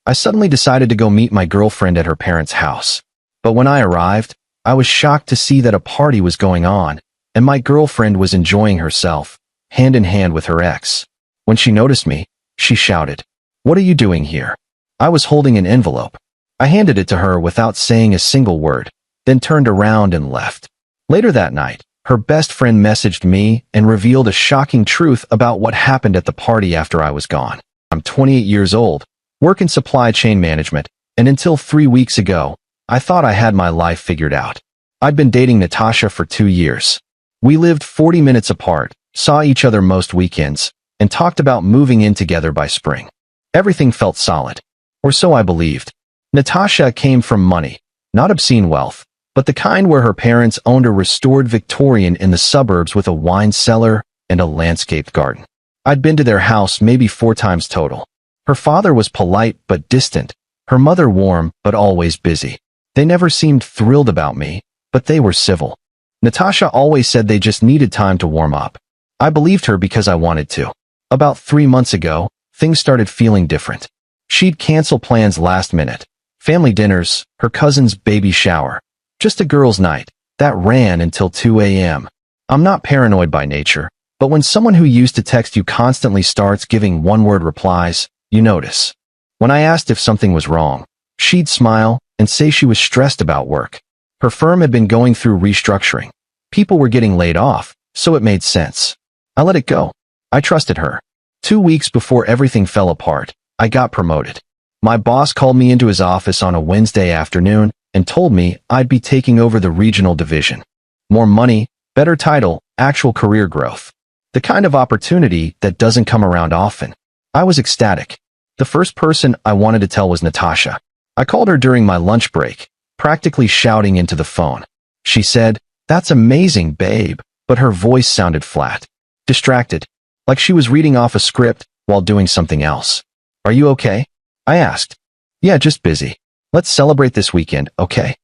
I suddenly decided to go meet my girlfriend at her parents' house. But when I arrived, I was shocked to see that a party was going on, and my girlfriend was enjoying herself, hand in hand with her ex. When she noticed me, she shouted, "What are you doing here?" I was holding an envelope. I handed it to her without saying a single word, then turned around and left. Later that night, her best friend messaged me and revealed a shocking truth about what happened at the party after I was gone. I'm 28 years old, work in supply chain management, and until 3 weeks ago, I thought I had my life figured out. I'd been dating Natasha for 2 years. We lived 40 minutes apart, saw each other most weekends, and talked about moving in together by spring. Everything felt solid. Or so I believed. Natasha came from money, not obscene wealth, but the kind where her parents owned a restored Victorian in the suburbs with a wine cellar and a landscaped garden. I'd been to their house maybe 4 times total. Her father was polite but distant, her mother warm but always busy. They never seemed thrilled about me, but they were civil. Natasha always said they just needed time to warm up. I believed her because I wanted to. About 3 months ago, things started feeling different. She'd cancel plans last minute. Family dinners, her cousin's baby shower. Just a girls' night. That ran until 2 a.m. I'm not paranoid by nature, but when someone who used to text you constantly starts giving one-word replies, you notice. When I asked if something was wrong, she'd smile and say she was stressed about work. Her firm had been going through restructuring. People were getting laid off, so it made sense. I let it go. I trusted her. 2 weeks before everything fell apart, I got promoted. My boss called me into his office on a Wednesday afternoon and told me I'd be taking over the regional division. More money, better title, actual career growth. The kind of opportunity that doesn't come around often. I was ecstatic. The first person I wanted to tell was Natasha. I called her during my lunch break, practically shouting into the phone. She said, "That's amazing, babe," but her voice sounded flat. Distracted, like she was reading off a script while doing something else. "Are you okay?" I asked. "Yeah, just busy. Let's celebrate this weekend, okay?"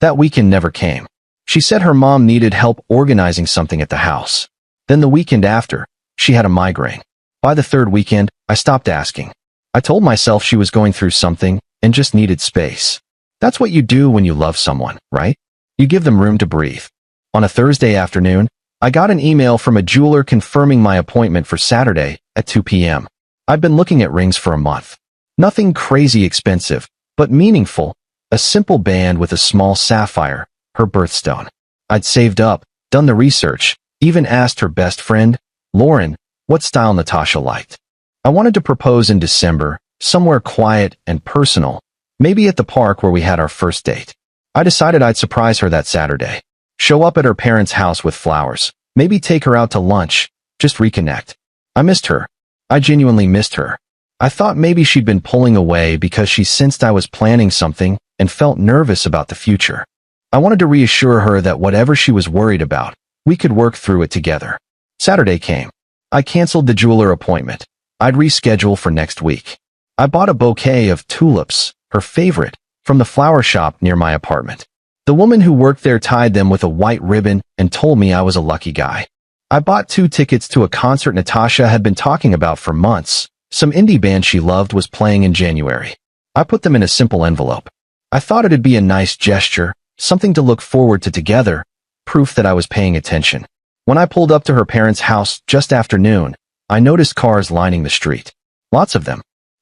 That weekend never came. She said her mom needed help organizing something at the house. Then the weekend after, she had a migraine. By the third weekend, I stopped asking. I told myself she was going through something and just needed space. That's what you do when you love someone, right? You give them room to breathe. On a Thursday afternoon, I got an email from a jeweler confirming my appointment for Saturday at 2 p.m. I'd been looking at rings for a month. Nothing crazy expensive, but meaningful. A simple band with a small sapphire, her birthstone. I'd saved up, done the research, even asked her best friend, Lauren, what style Natasha liked. I wanted to propose in December, somewhere quiet and personal, maybe at the park where we had our first date. I decided I'd surprise her that Saturday. Show up at her parents' house with flowers, maybe take her out to lunch, just reconnect. I missed her. I genuinely missed her. I thought maybe she'd been pulling away because she sensed I was planning something and felt nervous about the future. I wanted to reassure her that whatever she was worried about, we could work through it together. Saturday came. I canceled the jeweler appointment. I'd reschedule for next week. I bought a bouquet of tulips, her favorite, from the flower shop near my apartment. The woman who worked there tied them with a white ribbon and told me I was a lucky guy. I bought 2 tickets to a concert Natasha had been talking about for months. Some indie band she loved was playing in January. I put them in a simple envelope. I thought it'd be a nice gesture, something to look forward to together, proof that I was paying attention. When I pulled up to her parents' house just after noon, I noticed cars lining the street. Lots of them.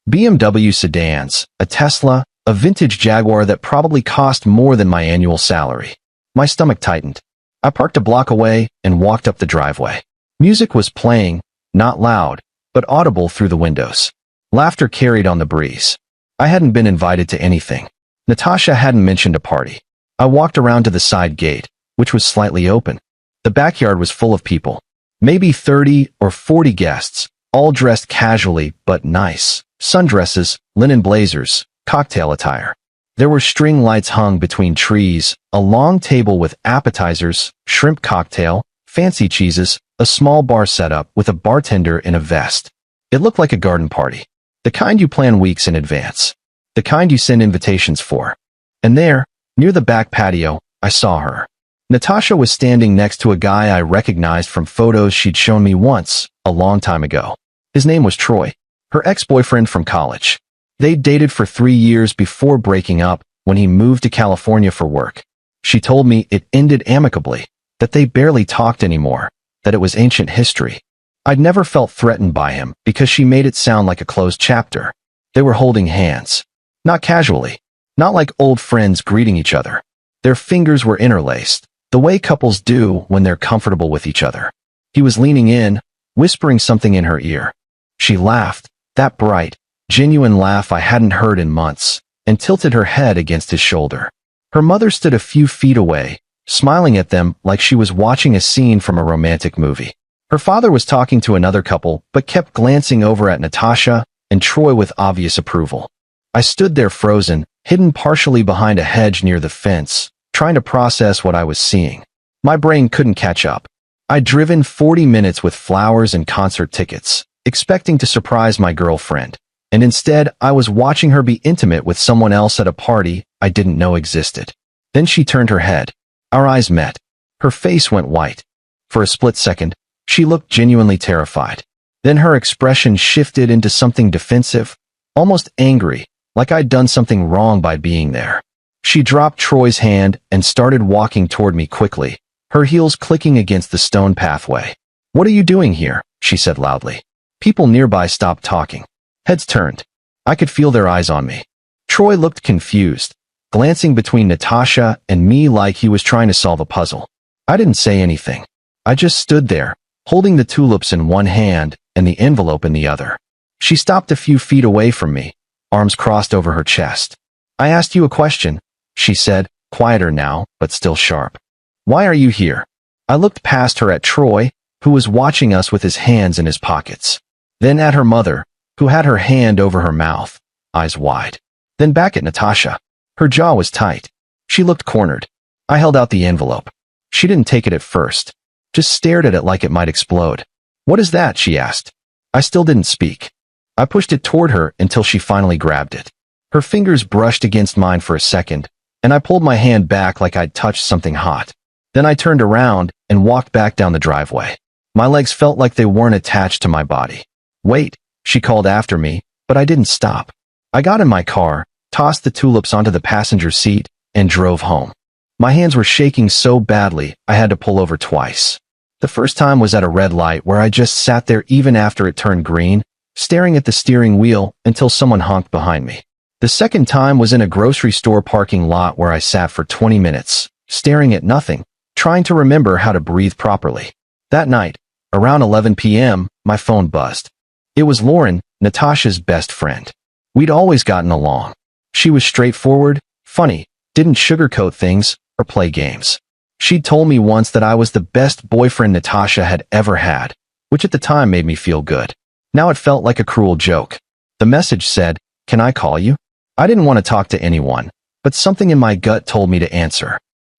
BMW sedans, a Tesla, a vintage Jaguar that probably cost more than my annual salary. My stomach tightened. I parked a block away and walked up the driveway. Music was playing, not loud, but audible through the windows. Laughter carried on the breeze. I hadn't been invited to anything. Natasha hadn't mentioned a party. I walked around to the side gate, which was slightly open. The backyard was full of people. Maybe 30 or 40 guests, all dressed casually but nice. Sundresses, linen blazers, cocktail attire. There were string lights hung between trees, a long table with appetizers, shrimp cocktail, fancy cheeses, a small bar setup with a bartender in a vest. It looked like a garden party. The kind you plan weeks in advance. The kind you send invitations for. And there, near the back patio, I saw her. Natasha was standing next to a guy I recognized from photos she'd shown me once, a long time ago. His name was Troy, her ex-boyfriend from college. They dated for 3 years before breaking up when he moved to California for work. She told me it ended amicably, that they barely talked anymore, that it was ancient history. I'd never felt threatened by him because she made it sound like a closed chapter. They were holding hands. Not casually. Not like old friends greeting each other. Their fingers were interlaced, the way couples do when they're comfortable with each other. He was leaning in, whispering something in her ear. She laughed, that bright, genuine laugh I hadn't heard in months, and tilted her head against his shoulder. Her mother stood a few feet away, smiling at them like she was watching a scene from a romantic movie. Her father was talking to another couple, but kept glancing over at Natasha and Troy with obvious approval. I stood there frozen, hidden partially behind a hedge near the fence, trying to process what I was seeing. My brain couldn't catch up. I'd driven 40 minutes with flowers and concert tickets, expecting to surprise my girlfriend, and instead I was watching her be intimate with someone else at a party I didn't know existed. Then she turned her head. Our eyes met. Her face went white. For a split second, she looked genuinely terrified. Then her expression shifted into something defensive, almost angry, like I'd done something wrong by being there. She dropped Troy's hand and started walking toward me quickly, her heels clicking against the stone pathway. "What are you doing here?" she said loudly. People nearby stopped talking. Heads turned. I could feel their eyes on me. Troy looked confused, glancing between Natasha and me like he was trying to solve a puzzle. I didn't say anything. I just stood there, holding the tulips in one hand and the envelope in the other. She stopped a few feet away from me, arms crossed over her chest. "I asked you a question," she said, quieter now, but still sharp. "Why are you here?" I looked past her at Troy, who was watching us with his hands in his pockets. Then at her mother, who had her hand over her mouth, eyes wide. Then back at Natasha. Her jaw was tight. She looked cornered. I held out the envelope. She didn't take it at first, just stared at it like it might explode. "What is that?" she asked. I still didn't speak. I pushed it toward her until she finally grabbed it. Her fingers brushed against mine for a second, and I pulled my hand back like I'd touched something hot. Then I turned around and walked back down the driveway. My legs felt like they weren't attached to my body. "Wait," she called after me, but I didn't stop. I got in my car, tossed the tulips onto the passenger seat, and drove home. My hands were shaking so badly I had to pull over twice. The first time was at a red light where I just sat there even after it turned green, staring at the steering wheel until someone honked behind me. The second time was in a grocery store parking lot where I sat for 20 minutes, staring at nothing, trying to remember how to breathe properly. That night, around 11 p.m., my phone buzzed. It was Lauren, Natasha's best friend. We'd always gotten along. She was straightforward, funny, didn't sugarcoat things or play games. She'd told me once that I was the best boyfriend Natasha had ever had, which at the time made me feel good. Now it felt like a cruel joke. The message said, "Can I call you?" I didn't want to talk to anyone, but something in my gut told me to answer.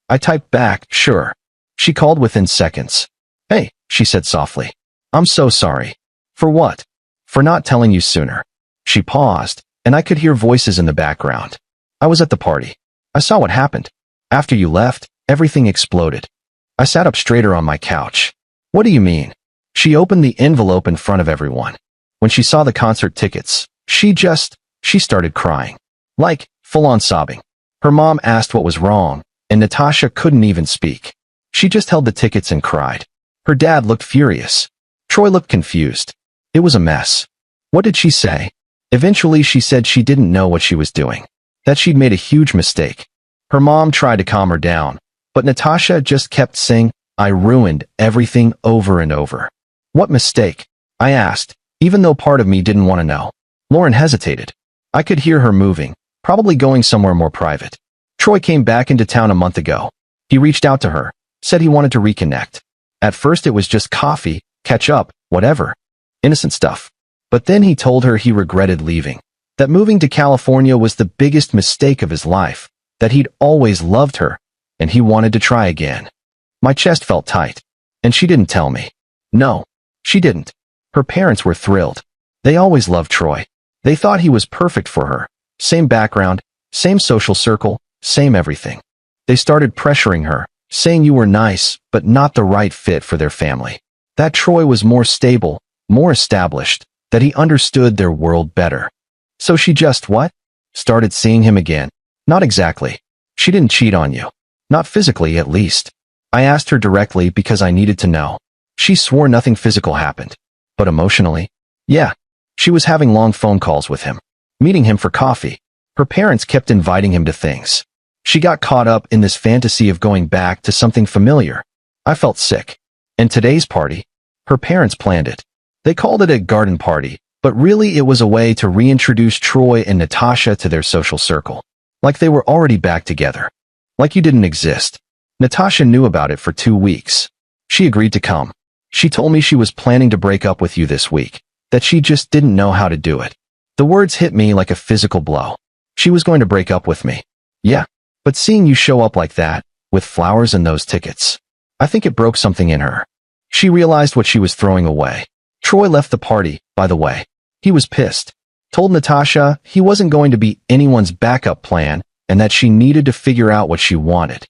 I typed back, "Sure." She called within seconds. "Hey," she said softly. "I'm so sorry." "For what?" "For not telling you sooner." She paused, and I could hear voices in the background. "I was at the party. I saw what happened. After you left, everything exploded." I sat up straighter on my couch. "What do you mean?" She opened the envelope in front of everyone. When she saw the concert tickets, she started crying. Like, full-on sobbing. Her mom asked what was wrong, and Natasha couldn't even speak. She just held the tickets and cried. Her dad looked furious. Troy looked confused. It was a mess. What did she say? Eventually she said she didn't know what she was doing, that she'd made a huge mistake. Her mom tried to calm her down, but Natasha just kept saying, "I ruined everything," over and over. "What mistake?" I asked, even though part of me didn't want to know. Lauren hesitated. I could hear her moving, probably going somewhere more private. "Troy came back into town a month ago. He reached out to her, said he wanted to reconnect. At first it was just coffee, catch up, whatever. Innocent stuff. But then he told her he regretted leaving, that moving to California was the biggest mistake of his life, that he'd always loved her, and he wanted to try again." My chest felt tight. And she didn't tell me. No, she didn't. Her parents were thrilled. They always loved Troy. They thought he was perfect for her. Same background, same social circle, same everything. They started pressuring her, saying you were nice, but not the right fit for their family. That Troy was more stable, more established, that he understood their world better. So she just what? Started seeing him again. Not exactly. She didn't cheat on you. Not physically, at least. I asked her directly because I needed to know. She swore nothing physical happened. But emotionally? Yeah. She was having long phone calls with him. Meeting him for coffee. Her parents kept inviting him to things. She got caught up in this fantasy of going back to something familiar. I felt sick. And today's party? Her parents planned it. They called it a garden party, but really it was a way to reintroduce Troy and Natasha to their social circle. Like they were already back together. Like you didn't exist. Natasha knew about it for 2 weeks. She agreed to come. She told me she was planning to break up with you this week, that she just didn't know how to do it. The words hit me like a physical blow. She was going to break up with me. Yeah, but seeing you show up like that, with flowers and those tickets, I think it broke something in her. She realized what she was throwing away. Troy left the party, by the way. He was pissed. Told Natasha he wasn't going to be anyone's backup plan and that she needed to figure out what she wanted.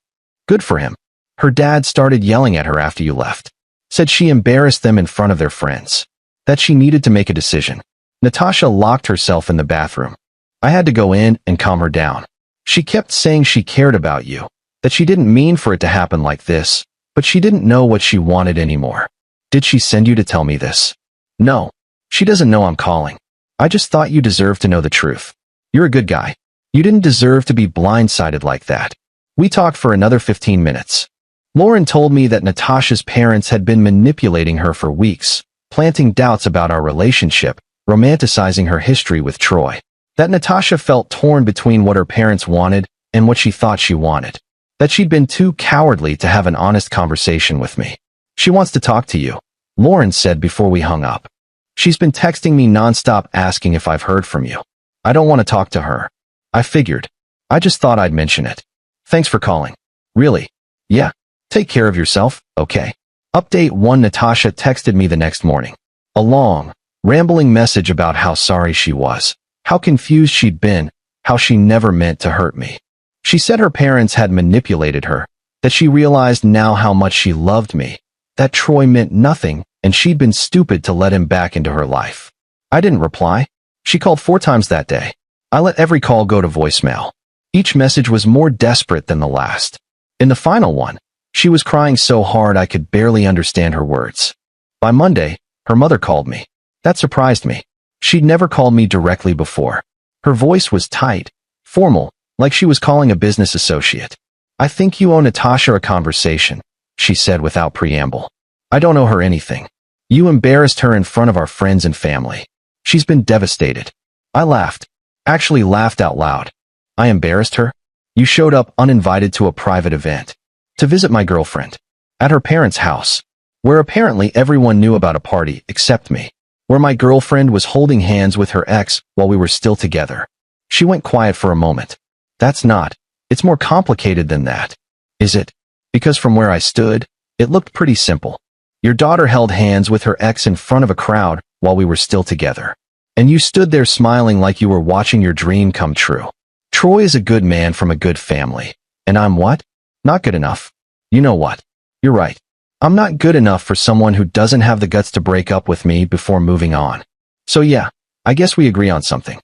Good for him. Her dad started yelling at her after you left. Said she embarrassed them in front of their friends. That she needed to make a decision. Natasha locked herself in the bathroom. I had to go in and calm her down. She kept saying she cared about you, that she didn't mean for it to happen like this, but she didn't know what she wanted anymore. Did she send you to tell me this? No. She doesn't know I'm calling. I just thought you deserved to know the truth. You're a good guy. You didn't deserve to be blindsided like that. We talked for another 15 minutes. Lauren told me that Natasha's parents had been manipulating her for weeks, planting doubts about our relationship, romanticizing her history with Troy. That Natasha felt torn between what her parents wanted and what she thought she wanted. That she'd been too cowardly to have an honest conversation with me. She wants to talk to you, Lauren said before we hung up. She's been texting me nonstop asking if I've heard from you. I don't want to talk to her. I figured. I just thought I'd mention it. Thanks for calling. Really? Yeah. Take care of yourself, okay? Update 1. Natasha texted me the next morning. A long, rambling message about how sorry she was, how confused she'd been, how she never meant to hurt me. She said her parents had manipulated her, that she realized now how much she loved me, that Troy meant nothing, and she'd been stupid to let him back into her life. I didn't reply. She called 4 times that day. I let every call go to voicemail. Each message was more desperate than the last. In the final one, she was crying so hard I could barely understand her words. By Monday, her mother called me. That surprised me. She'd never called me directly before. Her voice was tight, formal, like she was calling a business associate. I think you owe Natasha a conversation, she said without preamble. I don't owe her anything. You embarrassed her in front of our friends and family. She's been devastated. I laughed. Actually laughed out loud. I embarrassed her? You showed up uninvited to a private event. To visit my girlfriend. At her parents' house. Where apparently everyone knew about a party except me. Where my girlfriend was holding hands with her ex while we were still together. She went quiet for a moment. That's not. It's more complicated than that. Is it? Because from where I stood, it looked pretty simple. Your daughter held hands with her ex in front of a crowd while we were still together. And you stood there smiling like you were watching your dream come true. Troy is a good man from a good family. And I'm what? Not good enough. You know what? You're right. I'm not good enough for someone who doesn't have the guts to break up with me before moving on. So yeah, I guess we agree on something.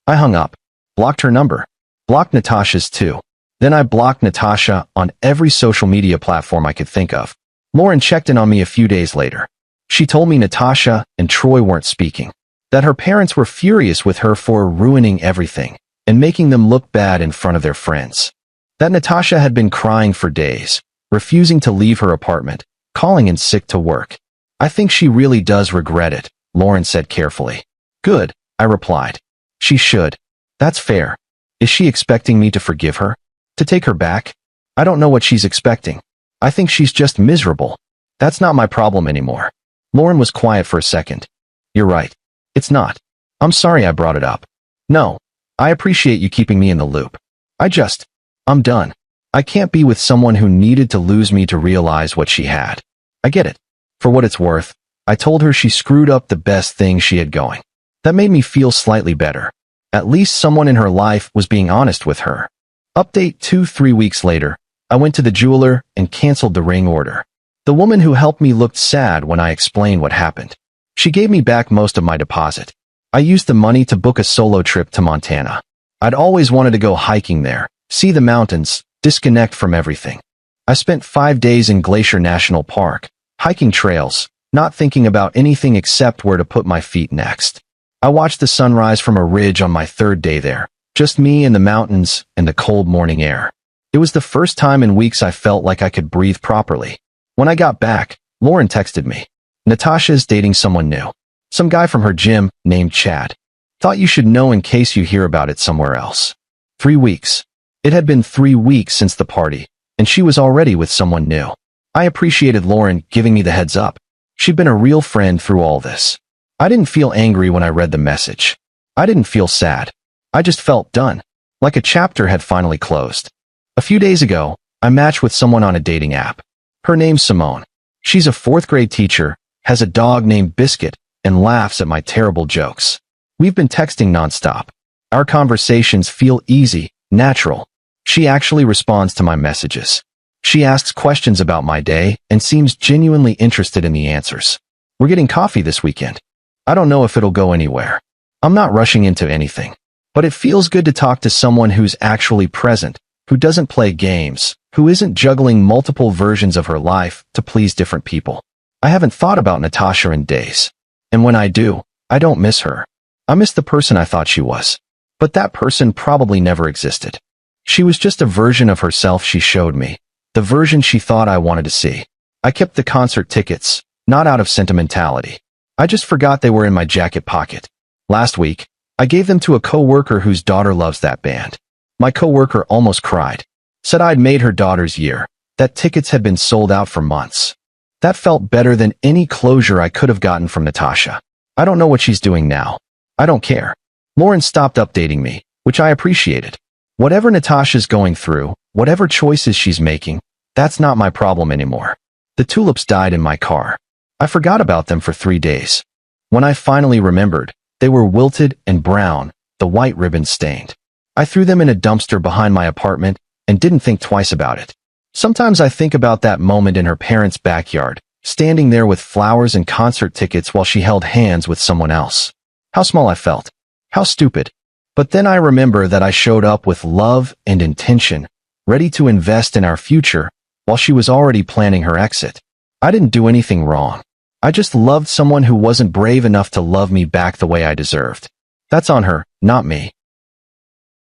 I hung up. Blocked her number. Blocked Natasha's too. Then I blocked Natasha on every social media platform I could think of. Lauren checked in on me a few days later. She told me Natasha and Troy weren't speaking. That her parents were furious with her for ruining everything and making them look bad in front of their friends. That Natasha had been crying for days, refusing to leave her apartment, calling in sick to work. I think she really does regret it, Lauren said carefully. Good, I replied. She should. That's fair. Is she expecting me to forgive her? To take her back? I don't know what she's expecting. I think she's just miserable. That's not my problem anymore. Lauren was quiet for a second. You're right. It's not. I'm sorry I brought it up. No. I appreciate you keeping me in the loop. I'm done. I can't be with someone who needed to lose me to realize what she had. I get it. For what it's worth, I told her she screwed up the best thing she had going. That made me feel slightly better. At least someone in her life was being honest with her. Update 2-3 weeks later, I went to the jeweler and canceled the ring order. The woman who helped me looked sad when I explained what happened. She gave me back most of my deposit. I used the money to book a solo trip to Montana. I'd always wanted to go hiking there, see the mountains, disconnect from everything. I spent 5 days in Glacier National Park, hiking trails, not thinking about anything except where to put my feet next. I watched the sunrise from a ridge on my 3rd day there, just me and the mountains and the cold morning air. It was the first time in weeks I felt like I could breathe properly. When I got back, Lauren texted me. Natasha is dating someone new. Some guy from her gym named Chad. Thought you should know in case you hear about it somewhere else. 3 weeks. It had been 3 weeks since the party, and she was already with someone new. I appreciated Lauren giving me the heads up. She'd been a real friend through all this. I didn't feel angry when I read the message. I didn't feel sad. I just felt done, like a chapter had finally closed. A few days ago, I matched with someone on a dating app. Her name's Simone. She's a 4th grade teacher, has a dog named Biscuit, and laughs at my terrible jokes. We've been texting nonstop. Our conversations feel easy, natural. She actually responds to my messages. She asks questions about my day and seems genuinely interested in the answers. We're getting coffee this weekend. I don't know if it'll go anywhere. I'm not rushing into anything. But it feels good to talk to someone who's actually present, who doesn't play games, who isn't juggling multiple versions of her life to please different people. I haven't thought about Natasha in days. And when I do, I don't miss her. I miss the person I thought she was. But that person probably never existed. She was just a version of herself she showed me, the version she thought I wanted to see. I kept the concert tickets, not out of sentimentality. I just forgot they were in my jacket pocket. Last week, I gave them to a coworker whose daughter loves that band. My coworker almost cried. Said I'd made her daughter's year, that tickets had been sold out for months. That felt better than any closure I could have gotten from Natasha. I don't know what she's doing now. I don't care. Lauren stopped updating me, which I appreciated. Whatever Natasha's going through, whatever choices she's making, that's not my problem anymore. The tulips died in my car. I forgot about them for 3 days. When I finally remembered, they were wilted and brown, the white ribbon stained. I threw them in a dumpster behind my apartment and didn't think twice about it. Sometimes I think about that moment in her parents' backyard, standing there with flowers and concert tickets while she held hands with someone else. How small I felt. How stupid. But then I remember that I showed up with love and intention, ready to invest in our future, while she was already planning her exit. I didn't do anything wrong. I just loved someone who wasn't brave enough to love me back the way I deserved. That's on her, not me.